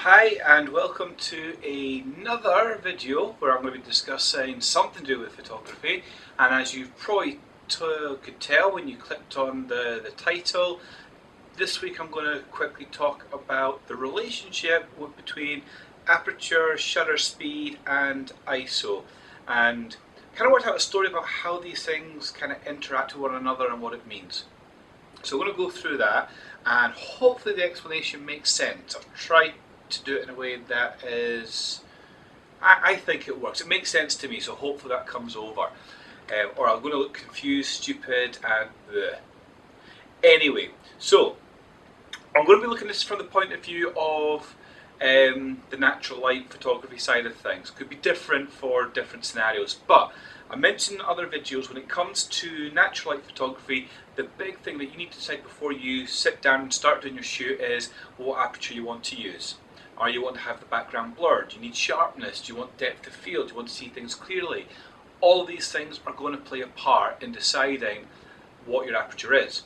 Hi and welcome to another video where I'm going to be discussing something to do with photography, and as you probably could tell when you clicked on the title, this week I'm going to quickly talk about the relationship between aperture, shutter speed and ISO, and kind of work out a story about how these things kind of interact with one another and what it means. So we're going to go through that and hopefully the explanation makes sense. I've tried to do it in a way that is, I think it works. It makes sense to me, so hopefully that comes over. Or I'm going to look confused, stupid, and bleh. Anyway, so I'm going to be looking at this from the point of view of the natural light photography side of things. Could be different for different scenarios, but I mentioned in other videos when it comes to natural light photography, the big thing that you need to decide before you sit down and start doing your shoot is what aperture you want to use. Are you want to have the background blurred? Do you need sharpness? Do you want depth of field? Do you want to see things clearly? All of these things are going to play a part in deciding what your aperture is.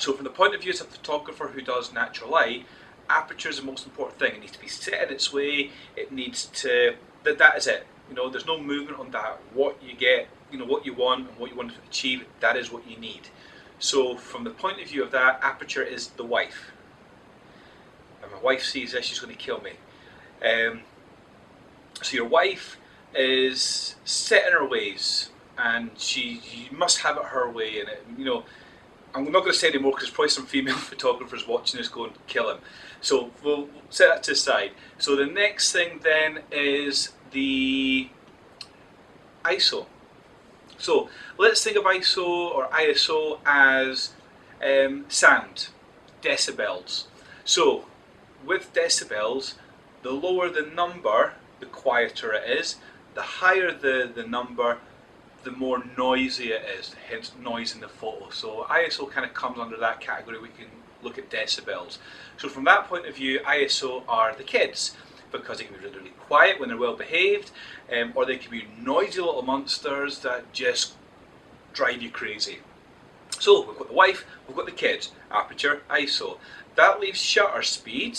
So from the point of view as a photographer who does natural light, aperture is the most important thing. It needs to be set in its way. It needs to, that is it. You know, there's no movement on that. What you get, you know, what you want and what you want to achieve, that is what you need. So from the point of view of that, aperture is the wife. And my wife sees this, she's going to kill me. So your wife is set in her ways, and you must have it her way. And you know, I'm not going to say anymore because there's probably some female photographers watching this going, kill him. So we'll set that to the side. So the next thing then is the ISO. So let's think of ISO or ISO as sound, decibels. So with decibels, the lower the number, the quieter it is. The higher the number, the more noisy it is, hence noise in the photo. So ISO kind of comes under that category. We can look at decibels. So from that point of view, ISO are the kids, because they can be really, really quiet when they're well behaved, or they can be noisy little monsters that just drive you crazy. So we've got the wife, we've got the kids, aperture, ISO. That leaves shutter speed,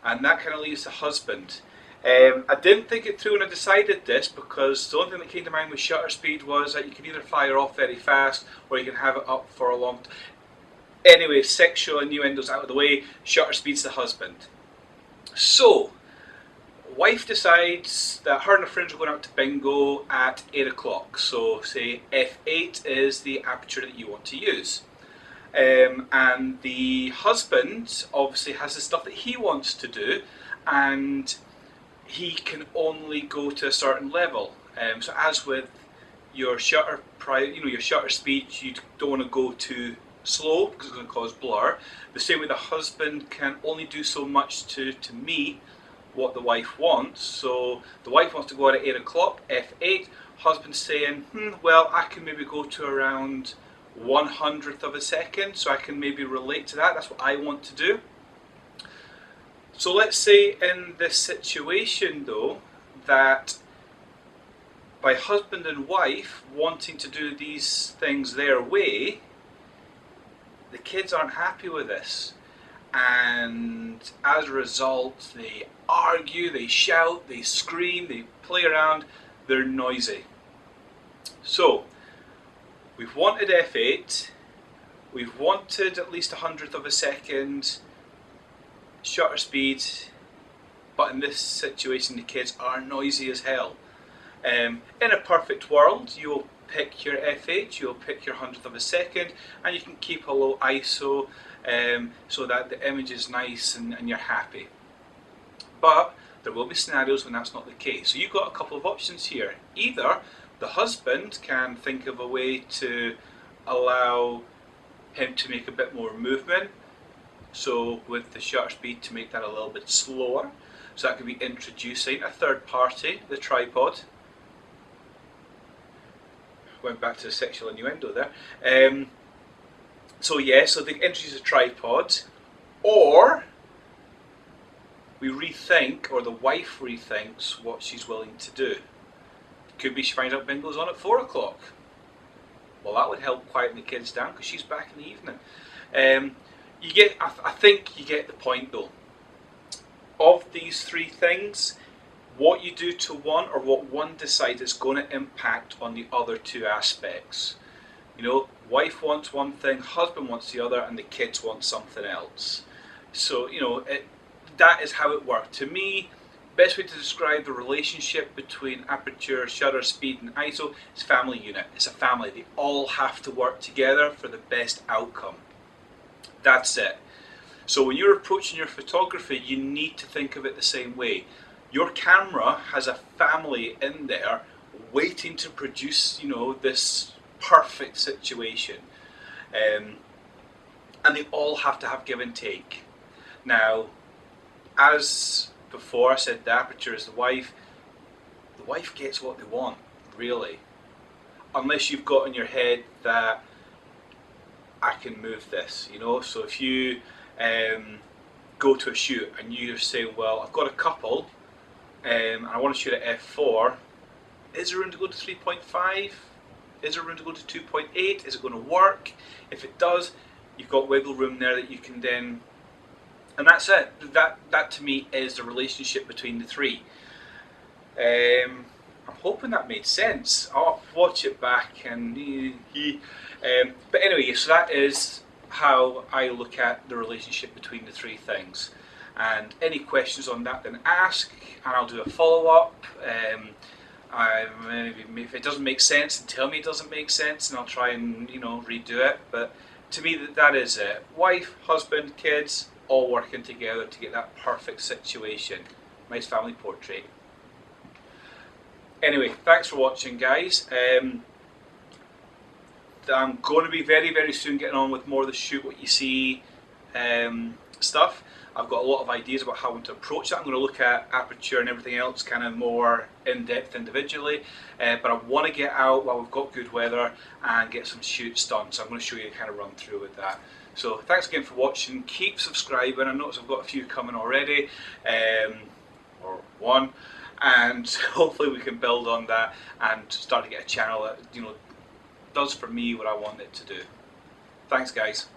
and that kind of leaves the husband. I didn't think it through when I decided this, because the only thing that came to mind with shutter speed was that you can either fire off very fast or you can have it up for a long time. Anyway, sexual innuendos out of the way, shutter speed's the husband. So, wife decides that her and her friends are going out to bingo at 8 o'clock. So say f8 is the aperture that you want to use. And the husband obviously has the stuff that he wants to do, and he can only go to a certain level. So as with your shutter, your shutter speed, you don't want to go too slow because it's going to cause blur. The same way the husband can only do so much to meet what the wife wants. So the wife wants to go out at 8 o'clock, f8. Husband's saying, well, I can maybe go to around 1/100th of a second, so I can maybe relate to that. That's what I want to do. So let's say in this situation though, that by husband and wife wanting to do these things their way, the kids aren't happy with this. And as a result, they argue, they shout, they scream, they play around, they're noisy. So we've wanted f8, we've wanted at least 1/100th of a second shutter speed, but in this situation the kids are noisy as hell. In a perfect world, you'll pick your f8, you'll pick your 1/100th of a second, and you can keep a low ISO so that the image is nice and you're happy. But there will be scenarios when that's not the case. So you've got a couple of options here. Either the husband can think of a way to allow him to make a bit more movement, so with the shutter speed to make that a little bit slower. So that could be introducing a third party, the tripod. Went back to the sexual innuendo there. So they introduce a tripod, or we rethink, or the wife rethinks what she's willing to do. Could be she finds out bingo's on at 4 o'clock. Well, that would help quieten the kids down because she's back in the evening. I think you get the point though. of these three things, what you do to one or what one decides is going to impact on the other two aspects. You know, wife wants one thing, husband wants the other, and the kids want something else. So, you know, that is how it worked. To me, best way to describe the relationship between aperture, shutter speed, and ISO is family unit. It's a family. They all have to work together for the best outcome. That's it. So when you're approaching your photography, you need to think of it the same way. Your camera has a family in there waiting to produce, you know, this perfect situation. And they all have to have give and take. Now, as before I said, the aperture is the wife. The wife gets what they want, really. Unless you've got in your head that I can move this, you know. So if you go to a shoot and you're saying, well, I've got a couple and I want to shoot at f4, is there room to go to 3.5? Is there room to go to 2.8? Is it going to work? If it does, you've got wiggle room there that you can then, and that's it. That to me is the relationship between the three. I'm hoping that made sense. I'll watch it back and but anyway, so that is how I look at the relationship between the three things. And any questions on that, then ask, and I'll do a follow-up. If it doesn't make sense, then tell me it doesn't make sense, and I'll try and, you know, redo it. But to me, that is it. Wife, husband, kids, all working together to get that perfect situation. Nice family portrait. Anyway, thanks for watching, guys. I'm going to be very, very soon getting on with more of the shoot what you see stuff. I've got a lot of ideas about how I want to approach that. I'm going to look at aperture and everything else kind of more in depth individually, but I want to get out while we've got good weather and get some shoots done, so I'm going to show you kind of run through with that. So thanks again for watching. Keep subscribing. I notice I've got a few coming already, or one, and hopefully we can build on that and start to get a channel that, you know, does for me what I want it to do. Thanks, guys.